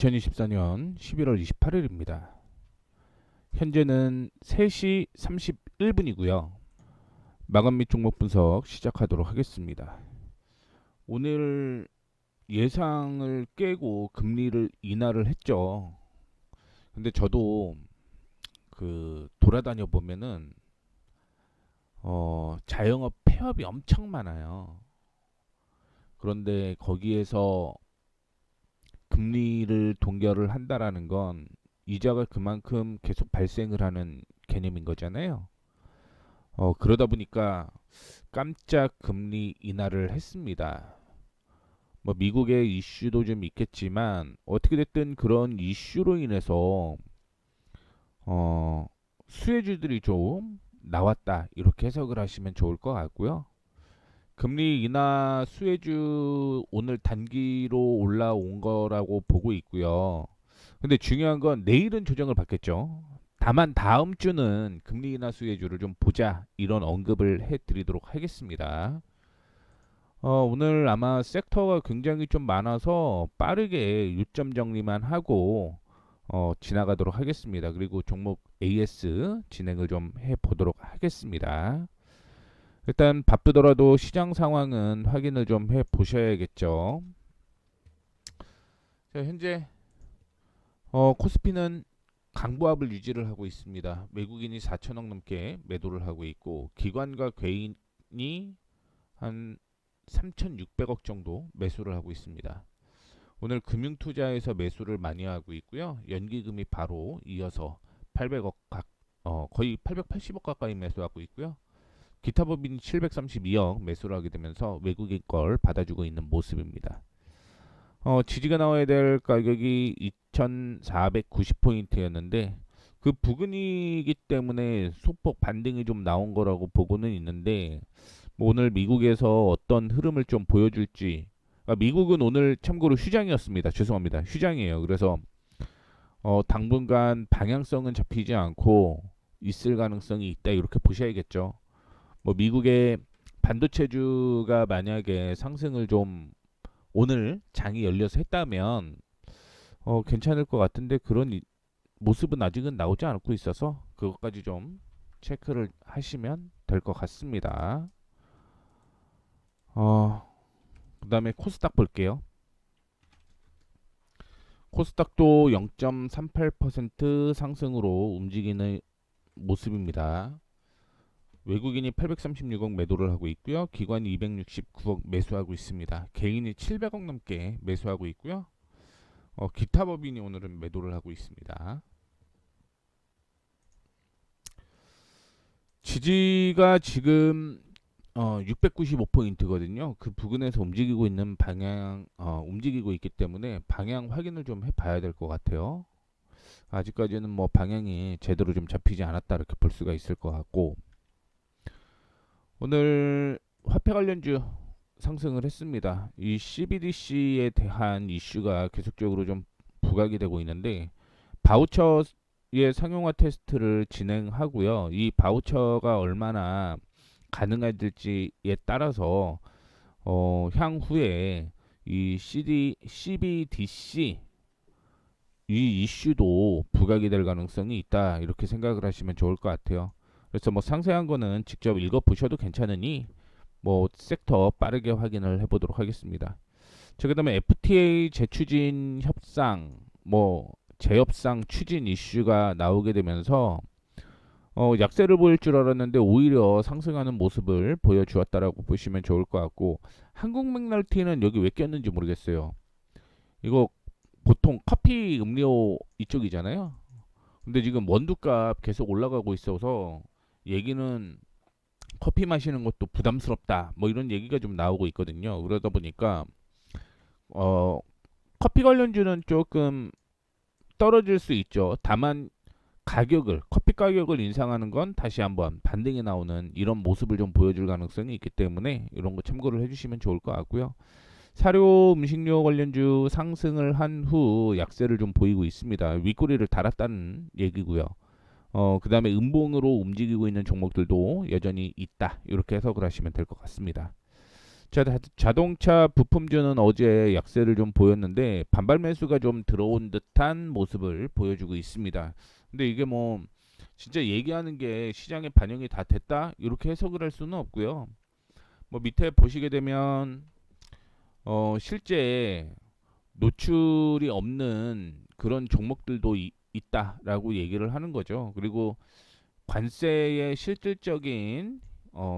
2024년 11월 28일입니다. 현재는 3시 31분이고요. 마감 및 종목 분석 시작하도록 하겠습니다. 오늘 예상을 깨고 금리를 인하를 했죠. 근데 저도 돌아다녀 보면은 자영업 폐업이 엄청 많아요. 그런데 거기에서 금리를 동결을 한다라는 건 이자가 그만큼 계속 발생을 하는 개념인 거잖아요. 그러다 보니까 깜짝 금리 인하를 했습니다. 뭐 미국의 이슈도 좀 있겠지만 어떻게 됐든 그런 이슈로 인해서 어, 수혜주들이 좀 나왔다 이렇게 해석을 하시면 좋을 것 같고요. 금리 인하 수혜주 오늘 단기로 올라온 거라고 보고 있고요. 근데 중요한 건 내일은 조정을 받겠죠. 다만 다음 주는 금리 인하 수혜주를 좀 보자 이런 언급을 해드리도록 하겠습니다. 오늘 아마 섹터가 굉장히 좀 많아서 빠르게 요점 정리만 하고 지나가도록 하겠습니다. 그리고 종목 AS 진행을 좀 해보도록 하겠습니다. 일단 바쁘더라도 시장 상황은 확인을 좀 해보셔야겠죠. 자, 현재 코스피는 강보합을 유지를 하고 있습니다. 외국인이 4천억 넘게 매도를 하고 있고 기관과 개인이 한 3,600억 정도 매수를 하고 있습니다. 오늘 금융투자에서 매수를 많이 하고 있고요. 연기금이 바로 이어서 800억 거의 880억 가까이 매수하고 있고요. 기타 법인이 732억 매수를 하게 되면서 외국인 걸 받아주고 있는 모습입니다. 지지가 나와야 될 가격이 2490포인트였는데 그 부근이기 때문에 소폭 반등이 좀 나온 거라고 보고는 있는데 뭐 오늘 미국에서 어떤 흐름을 좀 보여줄지 미국은 오늘 참고로 휴장이었습니다. 죄송합니다. 휴장이에요. 그래서 당분간 방향성은 잡히지 않고 있을 가능성이 있다 이렇게 보셔야겠죠. 뭐 미국의 반도체주가 만약에 상승을 좀 오늘 장이 열려서 했다면 괜찮을 것 같은데 그런 모습은 아직은 나오지 않고 있어서 그것까지 좀 체크를 하시면 될 것 같습니다. 그 다음에 코스닥 볼게요. 코스닥도 0.38% 상승으로 움직이는 모습입니다. 외국인이 836억 매도를 하고 있고요. 기관이 269억 매수하고 있습니다. 개인이 700억 넘게 매수하고 있고요. 기타 법인이 오늘은 매도를 하고 있습니다. 지지가 지금 695포인트거든요. 그 부근에서 움직이고 있는 방향, 움직이고 있기 때문에 방향 확인을 좀 해봐야 될 것 같아요. 아직까지는 뭐 방향이 제대로 좀 잡히지 않았다 이렇게 볼 수가 있을 것 같고 오늘 화폐 관련주 상승을 했습니다. 이 CBDC에 대한 이슈가 계속적으로 좀 부각이 되고 있는데 바우처의 상용화 테스트를 진행하고요. 이 바우처가 얼마나 가능해질지에 따라서 향후에 이 CBDC 이 이슈도 부각이 될 가능성이 있다 이렇게 생각을 하시면 좋을 것 같아요. 그래서 뭐 상세한 거는 직접 읽어 보셔도 괜찮으니 뭐 섹터 빠르게 확인을 해보도록 하겠습니다. 자, 그다음에 FTA 재추진 협상 뭐 재협상 추진 이슈가 나오게 되면서 약세를 보일 줄 알았는데 오히려 상승하는 모습을 보여주었다라고 보시면 좋을 것 같고 한국맥날티는 여기 왜 꼈는지 모르겠어요. 이거 보통 커피 음료 이쪽이잖아요. 근데 지금 원두값 계속 올라가고 있어서 얘기는 커피 마시는 것도 부담스럽다 뭐 이런 얘기가 좀 나오고 있거든요. 그러다 보니까 어, 커피 관련주는 조금 떨어질 수 있죠. 다만 커피 가격을 인상하는 건 다시 한번 반등이 나오는 이런 모습을 좀 보여줄 가능성이 있기 때문에 이런 거 참고를 해주시면 좋을 것 같고요. 사료 음식료 관련주 상승을 한 후 약세를 좀 보이고 있습니다. 윗꼬리를 달았다는 얘기고요. 그 다음에 음봉으로 움직이고 있는 종목들도 여전히 있다. 이렇게 해석을 하시면 될 것 같습니다. 자동차 부품주는 어제 약세를 좀 보였는데 반발 매수가 좀 들어온 듯한 모습을 보여주고 있습니다. 근데 이게 뭐 진짜 얘기하는 게 시장에 반영이 다 됐다 이렇게 해석을 할 수는 없고요. 뭐 밑에 보시게 되면 실제 노출이 없는 그런 종목들도 있다라고 얘기를 하는 거죠. 그리고 관세의 실질적인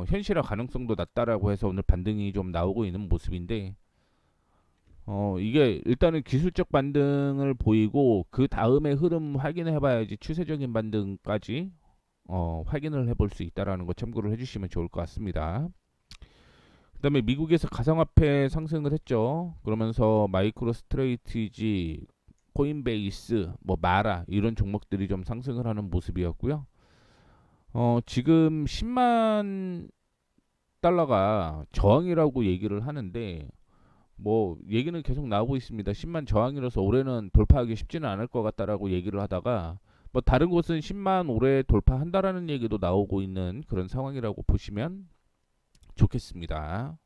현실화 가능성도 낮다라고 해서 오늘 반등이 좀 나오고 있는 모습인데 이게 일단은 기술적 반등을 보이고 그 다음에 흐름 확인해 봐야지 추세적인 반등까지 확인을 해볼 수 있다라는 거 참고를 해주시면 좋을 것 같습니다. 그다음에 미국에서 가상화폐 상승을 했죠. 그러면서 마이크로 스트레이티지, 코인베이스, 뭐 마라 이런 종목들이 좀 상승을 하는 모습이었고요. 지금 10만 달러가 저항이라고 얘기를 하는데 뭐 얘기는 계속 나오고 있습니다. 10만 저항이라서 올해는 돌파하기 쉽지는 않을 것 같다라고 얘기를 하다가 뭐 다른 곳은 10만 올해 돌파한다라는 얘기도 나오고 있는 그런 상황이라고 보시면 좋겠습니다.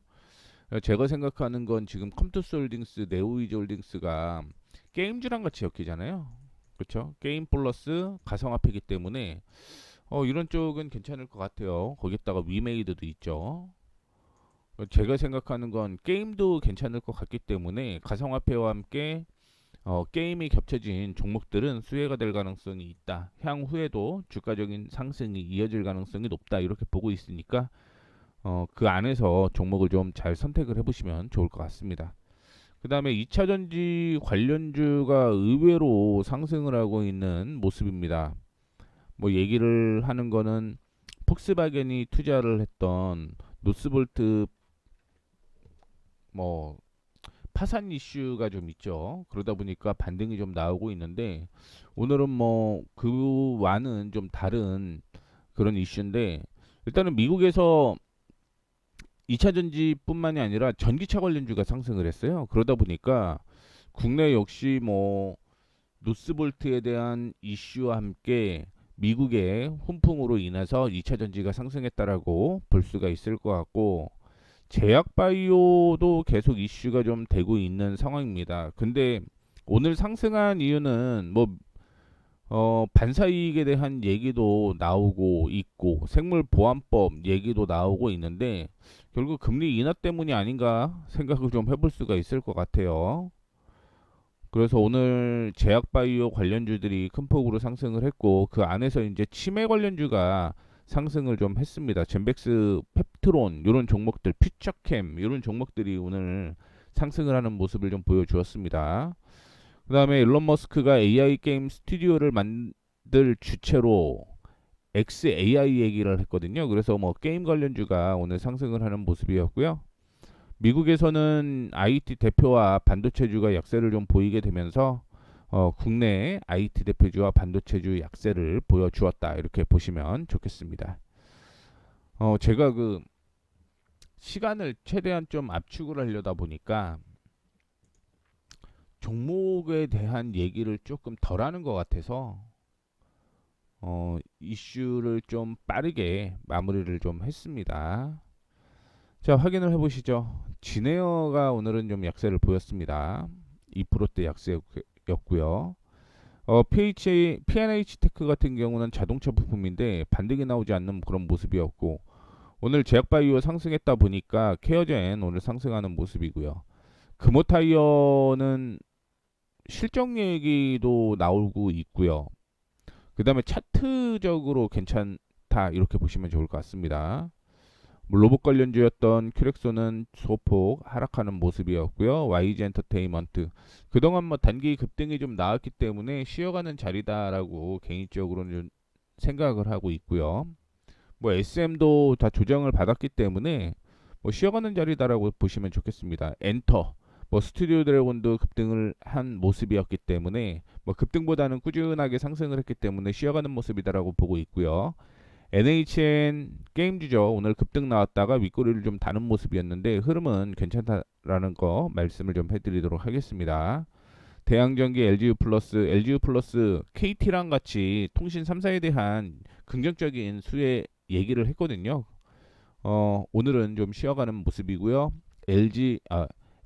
제가 생각하는 건 지금 컴투스 홀딩스, 네오이즈 홀딩스가 게임주랑 같이 엮이잖아요. 그렇죠? 게임 플러스 가상화폐이기 때문에 이런 쪽은 괜찮을 것 같아요. 거기다가 위메이드도 있죠. 제가 생각하는 건 게임도 괜찮을 것 같기 때문에 가상화폐와 함께 게임이 겹쳐진 종목들은 수혜가 될 가능성이 있다. 향후에도 주가적인 상승이 이어질 가능성이 높다. 이렇게 보고 있으니까 그 안에서 종목을 좀 잘 선택을 해보시면 좋을 것 같습니다. 그 다음에 2차전지 관련주가 의외로 상승을 하고 있는 모습입니다. 뭐 얘기를 하는 거는 폭스바겐이 투자를 했던 노스볼트 뭐 파산 이슈가 좀 있죠. 그러다 보니까 반등이 좀 나오고 있는데 오늘은 뭐 그와는 좀 다른 그런 이슈인데 일단은 미국에서 2차 전지뿐만이 아니라 전기차 관련주가 상승을 했어요. 그러다 보니까 국내 역시 뭐 노스볼트에 대한 이슈와 함께 미국의 훈풍으로 인해서 2차 전지가 상승했다라고 볼 수가 있을 것 같고 제약 바이오도 계속 이슈가 좀 되고 있는 상황입니다. 근데 오늘 상승한 이유는 뭐 반사이익에 대한 얘기도 나오고 있고 생물보안법 얘기도 나오고 있는데 결국 금리 인하 때문이 아닌가 생각을 좀 해볼 수가 있을 것 같아요. 그래서 오늘 제약바이오 관련주들이 큰 폭으로 상승을 했고 그 안에서 이제 치매 관련주가 상승을 좀 했습니다. 젠백스, 펩트론 이런 종목들, 퓨처캠 이런 종목들이 오늘 상승을 하는 모습을 좀 보여주었습니다. 그 다음에 일론 머스크가 AI 게임 스튜디오를 만들 주체로 XAI 얘기를 했거든요. 그래서 뭐 게임 관련주가 오늘 상승을 하는 모습이었고요. 미국에서는 IT 대표와 반도체주가 약세를 좀 보이게 되면서 국내 IT 대표주와 반도체주 약세를 보여주었다 이렇게 보시면 좋겠습니다. 제가 그 시간을 최대한 좀 압축을 하려다 보니까 종목에 대한 얘기를 조금 덜 하는 것 같아서 이슈를 좀 빠르게 마무리를 좀 했습니다. 자, 확인을 해보시죠. 진에어가 오늘은 좀 약세를 보였습니다. 2%대 약세였고요. P&H 테크 같은 경우는 자동차 부품인데 반등이 나오지 않는 그런 모습이었고 오늘 제약바이오 상승했다 보니까 케어젠 오늘 상승하는 모습이고요. 금호타이어는 실적 얘기도 나오고 있고요. 그 다음에 차트적으로 괜찮다 이렇게 보시면 좋을 것 같습니다. 로봇 관련주였던 큐렉소는 소폭 하락하는 모습이었고요. YG 엔터테인먼트 그동안 뭐 단기 급등이 좀 나왔기 때문에 쉬어가는 자리다라고 개인적으로는 생각을 하고 있고요. 뭐 SM도 다 조정을 받았기 때문에 뭐 쉬어가는 자리다라고 보시면 좋겠습니다. 엔터 뭐 스튜디오 드래곤도 급등을 한 모습이었기 때문에 뭐 급등보다는 꾸준하게 상승을 했기 때문에 쉬어가는 모습이다라고 보고 있고요. NHN 게임주죠. 오늘 급등 나왔다가 윗꼬리를 좀 다는 모습이었는데 흐름은 괜찮다라는 거 말씀을 좀 해드리도록 하겠습니다. 대양전기, LGU 플러스, KT랑 같이 통신 3사에 대한 긍정적인 수혜 얘기를 했거든요. 오늘은 좀 쉬어가는 모습이고요. LG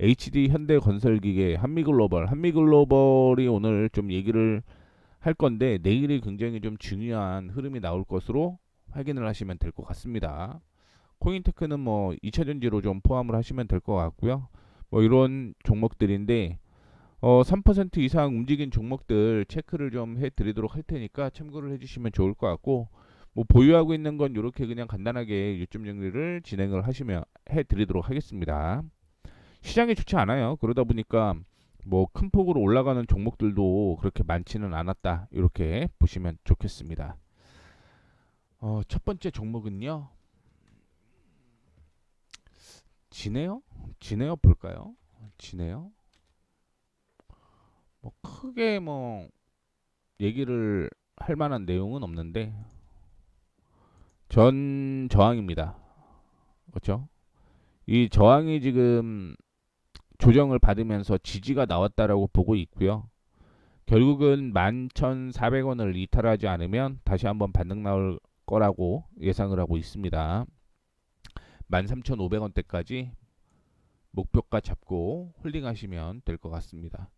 HD 현대건설기계 한미글로벌이 오늘 좀 얘기를 할 건데 내일이 굉장히 좀 중요한 흐름이 나올 것으로 확인을 하시면 될 것 같습니다. 코인테크는 뭐 2차전지로 좀 포함을 하시면 될 것 같고요. 뭐 이런 종목들인데 3% 이상 움직인 종목들 체크를 좀 해드리도록 할 테니까 참고를 해주시면 좋을 것 같고 뭐 보유하고 있는 건 이렇게 그냥 간단하게 요점 정리를 진행을 하시면 해드리도록 하겠습니다. 시장이 좋지 않아요. 그러다 보니까 뭐 큰 폭으로 올라가는 종목들도 그렇게 많지는 않았다. 이렇게 보시면 좋겠습니다. 첫 번째 종목은요. 지네요? 지네요 볼까요? 지네요? 뭐 크게 뭐 얘기를 할 만한 내용은 없는데 전 저항입니다. 그렇죠? 이 저항이 지금 조정을 받으면서 지지가 나왔다라고 보고 있고요. 결국은 11,400원을 이탈하지 않으면 다시 한번 반등 나올 거라고 예상을 하고 있습니다. 13,500원대까지 목표가 잡고 홀딩하시면 될 것 같습니다.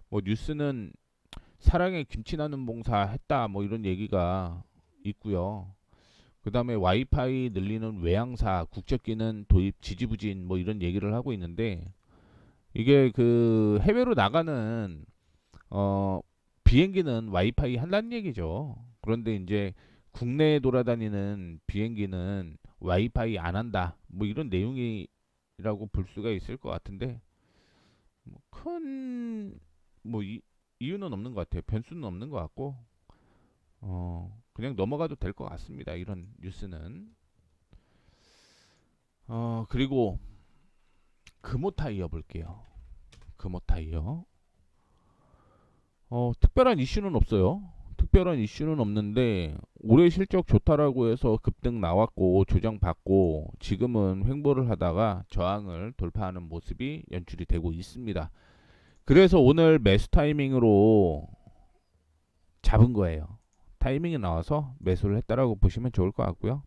뭐 뉴스는 사랑의 김치 나눔 봉사 했다 뭐 이런 얘기가 있고요. 그 다음에 와이파이 늘리는 외항사 국적기는 도입 지지부진 뭐 이런 얘기를 하고 있는데 이게 그 해외로 나가는 어 비행기는 와이파이 한다는 얘기죠. 그런데 이제 국내에 돌아다니는 비행기는 와이파이 안 한다 뭐 이런 내용이라고 볼 수가 있을 것 같은데 큰뭐 이유는 없는 것 같아요. 변수는 없는 것 같고 그냥 넘어가도 될 것 같습니다. 이런 뉴스는. 그리고 금호타이어 볼게요. 금호타이어. 특별한 이슈는 없어요. 특별한 이슈는 없는데 올해 실적 좋다라고 해서 급등 나왔고 조정받고 지금은 횡보를 하다가 저항을 돌파하는 모습이 연출이 되고 있습니다. 그래서 오늘 매수 타이밍으로 잡은 거예요. 타이밍이 나와서 매수를 했다라고 보시면 좋을 것 같고요.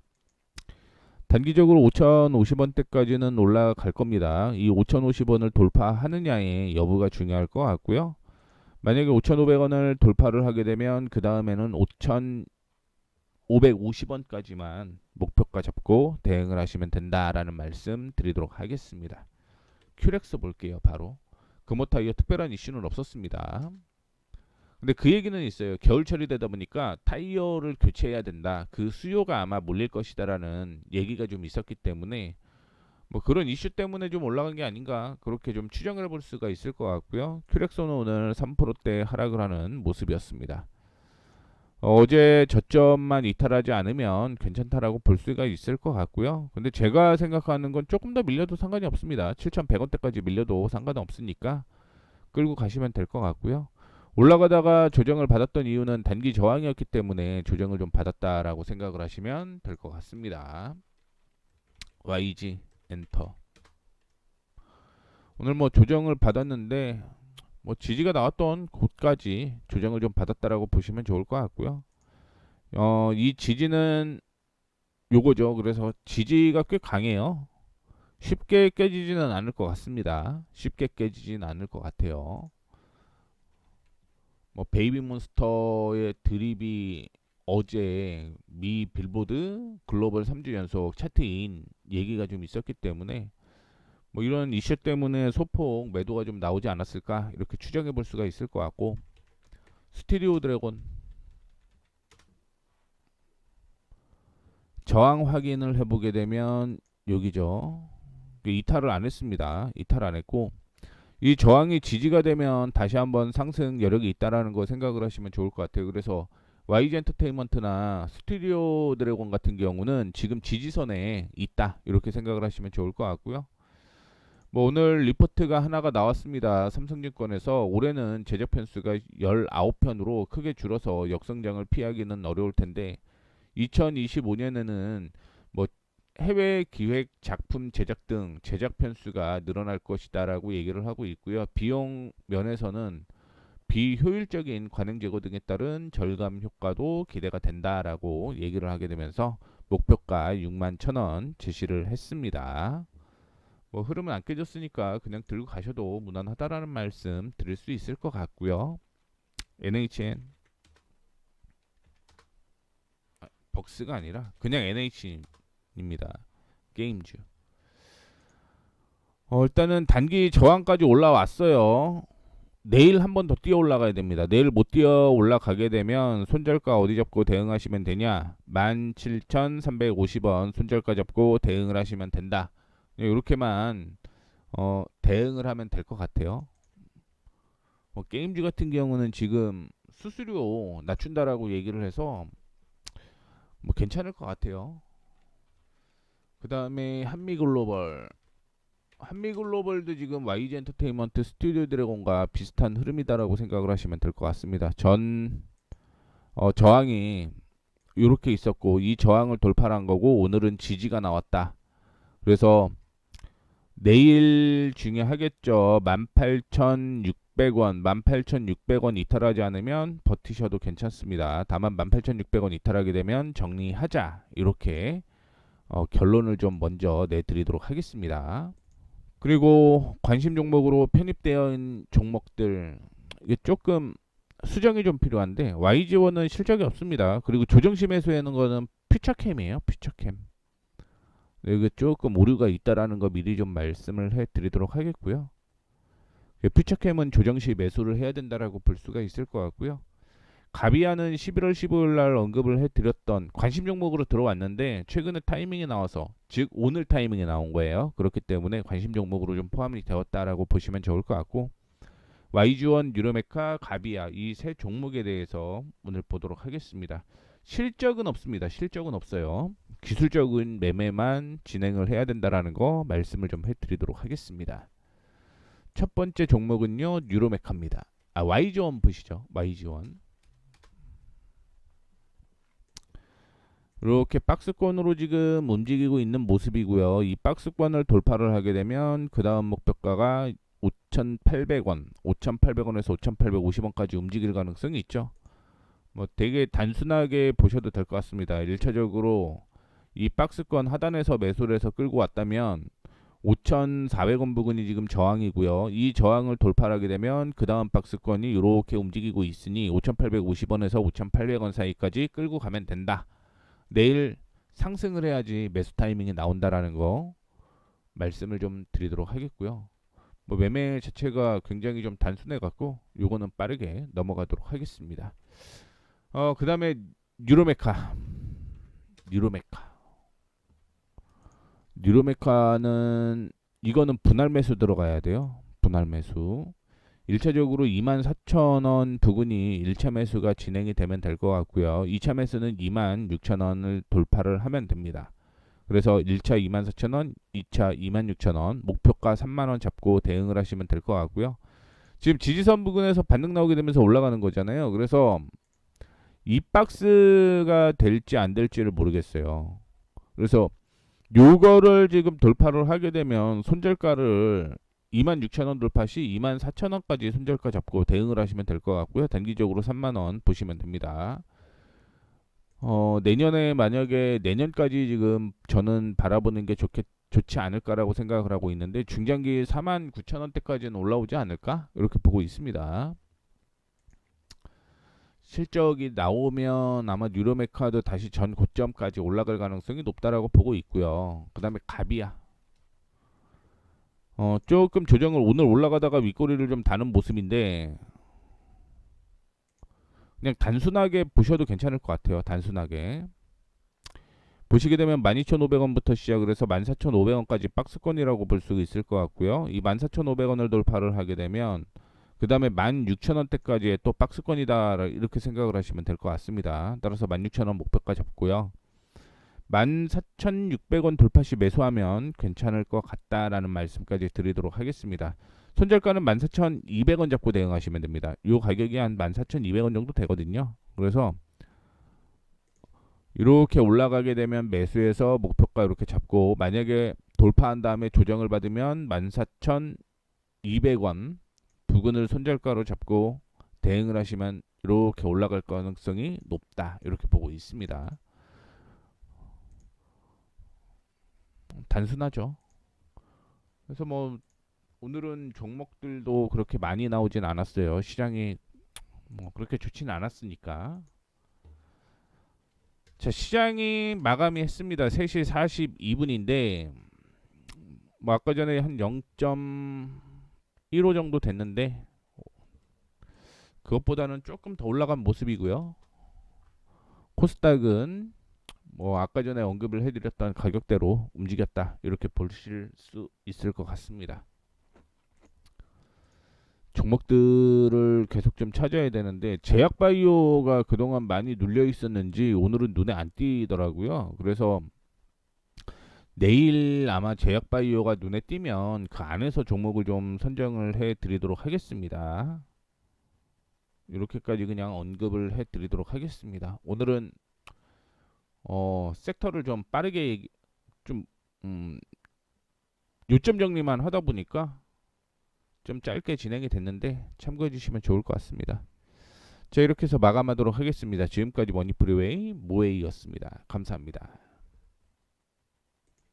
단기적으로 5,050원대까지는 올라갈 겁니다. 이 5,050원을 돌파하느냐의 여부가 중요할 것 같고요. 만약에 5,500원을 돌파를 하게 되면 그 다음에는 5,550원까지만 목표가 잡고 대응을 하시면 된다라는 말씀 드리도록 하겠습니다. 큐렉스 볼게요. 바로 금호타이어 특별한 이슈는 없었습니다. 근데 그 얘기는 있어요. 겨울철이 되다 보니까 타이어를 교체해야 된다. 그 수요가 아마 몰릴 것이다라는 얘기가 좀 있었기 때문에 뭐 그런 이슈 때문에 좀 올라간 게 아닌가 그렇게 좀 추정을 해볼 수가 있을 것 같고요. 큐렉소는 오늘 3%대 하락을 하는 모습이었습니다. 어제 저점만 이탈하지 않으면 괜찮다라고 볼 수가 있을 것 같고요. 근데 제가 생각하는 건 조금 더 밀려도 상관이 없습니다. 7,100원대까지 밀려도 상관은 없으니까 끌고 가시면 될 것 같고요. 올라가다가 조정을 받았던 이유는 단기 저항이었기 때문에 조정을 좀 받았다라고 생각을 하시면 될 것 같습니다. YG 엔터. 오늘 뭐 조정을 받았는데 뭐 지지가 나왔던 곳까지 조정을 좀 받았다라고 보시면 좋을 것 같고요. 이 지지는 요거죠. 그래서 지지가 꽤 강해요. 쉽게 깨지지는 않을 것 같습니다. 쉽게 깨지지는 않을 것 같아요. 뭐 베이비몬스터의 드립이 어제 미 빌보드 글로벌 3주 연속 차트인 얘기가 좀 있었기 때문에 뭐 이런 이슈 때문에 소폭 매도가 좀 나오지 않았을까 이렇게 추정해 볼 수가 있을 것 같고 스튜디오 드래곤 저항 확인을 해보게 되면 여기죠. 이탈을 안 했습니다. 이탈 안 했고 이 저항이 지지가 되면 다시 한번 상승 여력이 있다라는 거 생각을 하시면 좋을 것 같아요. 그래서 YG 엔터테인먼트나 스튜디오 드래곤 같은 경우는 지금 지지선에 있다 이렇게 생각을 하시면 좋을 것 같고요. 뭐 오늘 리포트가 하나가 나왔습니다. 삼성증권에서 올해는 제작 편수가 19편으로 크게 줄어서 역성장을 피하기는 어려울 텐데 2025년에는 뭐 해외 기획 작품 제작 등 제작 편수가 늘어날 것이다라고 얘기를 하고 있고요. 비용 면에서는 비효율적인 관행 제거 등에 따른 절감 효과도 기대가 된다라고 얘기를 하게 되면서 목표가 61,000원 제시를 했습니다. 뭐 흐름은 안 깨졌으니까 그냥 들고 가셔도 무난하다라는 말씀 드릴 수 있을 것 같고요. NHN 벅스가 아니라 그냥 NH입니다. 게임주. 일단은 단기 저항까지 올라왔어요. 내일 한 번 더 뛰어 올라가야 됩니다. 내일 못 뛰어 올라가게 되면 손절가 어디 잡고 대응하시면 되냐? 17,350원 손절가 잡고 대응을 하시면 된다. 이렇게만 대응을 하면 될 것 같아요. 게임주 같은 경우는 지금 수수료 낮춘다라고 얘기를 해서 뭐 괜찮을 것 같아요. 그 다음에 한미글로벌도 지금 YG 엔터테인먼트 스튜디오 드래곤과 비슷한 흐름이다라고 생각을 하시면 될 것 같습니다. 저항이 이렇게 있었고 이 저항을 돌파한 거고 오늘은 지지가 나왔다. 그래서 내일 중요하겠죠. 18,600원, 18,600원 이탈하지 않으면 버티셔도 괜찮습니다. 다만 18,600원 이탈하게 되면 정리하자. 이렇게 결론을 좀 먼저 내드리도록 하겠습니다. 그리고 관심 종목으로 편입되어 있는 종목들 이게 조금 수정이 좀 필요한데 YG1은 실적이 없습니다. 그리고 조정시 매수하는 거는 퓨처캠이에요. 퓨처캠. 이게 조금 오류가 있다라는 거 미리 좀 말씀을 해드리도록 하겠고요. 퓨처캠은 조정시 매수를 해야 된다라고 볼 수가 있을 것 같고요. 가비아는 11월 15일 날 언급을 해드렸던 관심 종목으로 들어왔는데 최근에 타이밍이 나와서 즉 오늘 타이밍이 나온 거예요. 그렇기 때문에 관심 종목으로 좀 포함이 되었다라고 보시면 좋을 것 같고 YG1, 뉴로메카, 가비아 이 세 종목에 대해서 오늘 보도록 하겠습니다. 실적은 없습니다. 실적은 없어요. 기술적인 매매만 진행을 해야 된다라는 거 말씀을 좀 해드리도록 하겠습니다. 첫 번째 종목은요 뉴로메카입니다. YG1 보시죠. YG1 이렇게 박스권으로 지금 움직이고 있는 모습이고요. 이 박스권을 돌파를 하게 되면 그 다음 목표가가 5,800원, 5,800원에서 5,850원까지 움직일 가능성이 있죠. 뭐 되게 단순하게 보셔도 될 것 같습니다. 1차적으로 이 박스권 하단에서 매수를 해서 끌고 왔다면 5,400원 부근이 지금 저항이고요. 이 저항을 돌파하게 되면 그 다음 박스권이 이렇게 움직이고 있으니 5,850원에서 5,800원 사이까지 끌고 가면 된다. 내일 상승을 해야지 매수 타이밍이 나온다라는 거 말씀을 좀 드리도록 하겠고요. 뭐 매매 자체가 굉장히 좀 단순해 갖고 요거는 빠르게 넘어가도록 하겠습니다. 그 다음에 뉴로메카는 이거는 분할 매수 들어가야 돼요. 분할 매수 1차적으로 24,000원 부근이 1차 매수가 진행이 되면 될 것 같고요. 2차 매수는 26,000원을 돌파를 하면 됩니다. 그래서 1차 24,000원, 2차 26,000원, 목표가 3만원 잡고 대응을 하시면 될 것 같고요. 지금 지지선 부근에서 반등 나오게 되면서 올라가는 거잖아요. 그래서 이 박스가 될지 안 될지를 모르겠어요. 그래서 요거를 지금 돌파를 하게 되면 손절가를 26,000원 돌파 시 24,000원까지 손절가 잡고 대응을 하시면 될 것 같고요. 단기적으로 3만원 보시면 됩니다. 내년에 만약에 내년까지 지금 저는 바라보는 게 좋지 않을까라고 생각을 하고 있는데 중장기 49,000원대까지는 올라오지 않을까? 이렇게 보고 있습니다. 실적이 나오면 아마 뉴로메카도 다시 전 고점까지 올라갈 가능성이 높다라고 보고 있고요. 그 다음에 가비아. 조금 조정을 오늘 올라가다가 윗꼬리를 좀 다는 모습인데 그냥 단순하게 보셔도 괜찮을 것 같아요. 단순하게. 보시게 되면 12,500원부터 시작을 해서 14,500원까지 박스권이라고 볼 수 있을 것 같고요. 이 14,500원을 돌파를 하게 되면 그 다음에 16,000원대까지의 또 박스권이다 이렇게 생각을 하시면 될 것 같습니다. 따라서 16,000원 목표가 잡고요. 14,600원 돌파 시 매수하면 괜찮을 것 같다라는 말씀까지 드리도록 하겠습니다. 손절가는 14,200원 잡고 대응하시면 됩니다. 이 가격이 한 14,200원 정도 되거든요. 그래서 이렇게 올라가게 되면 매수해서 목표가 이렇게 잡고 만약에 돌파한 다음에 조정을 받으면 14,200원 부근을 손절가로 잡고 대응을 하시면 이렇게 올라갈 가능성이 높다. 이렇게 보고 있습니다. 단순하죠. 그래서 뭐 오늘은 종목들도 그렇게 많이 나오진 않았어요. 시장이 뭐 그렇게 좋지는 않았으니까. 자, 시장이 마감이 했습니다. 3시 42분인데 뭐 아까 전에 한 0.15 정도 됐는데 그것보다는 조금 더 올라간 모습이고요. 코스닥은 뭐 아까 전에 언급을 해드렸던 가격대로 움직였다 이렇게 보실 수 있을 것 같습니다. 종목들을 계속 좀 찾아야 되는데 제약바이오가 그동안 많이 눌려 있었는지 오늘은 눈에 안 띄더라고요. 그래서 내일 아마 제약바이오가 눈에 띄면 그 안에서 종목을 좀 선정을 해 드리도록 하겠습니다. 이렇게까지 그냥 언급을 해 드리도록 하겠습니다. 오늘은 섹터를 좀 빠르게 좀 요점 정리만 하다 보니까 좀 짧게 진행이 됐는데 참고해 주시면 좋을 것 같습니다. 자, 이렇게 해서 마감하도록 하겠습니다. 지금까지 머니프리웨이 모에이였습니다. 감사합니다.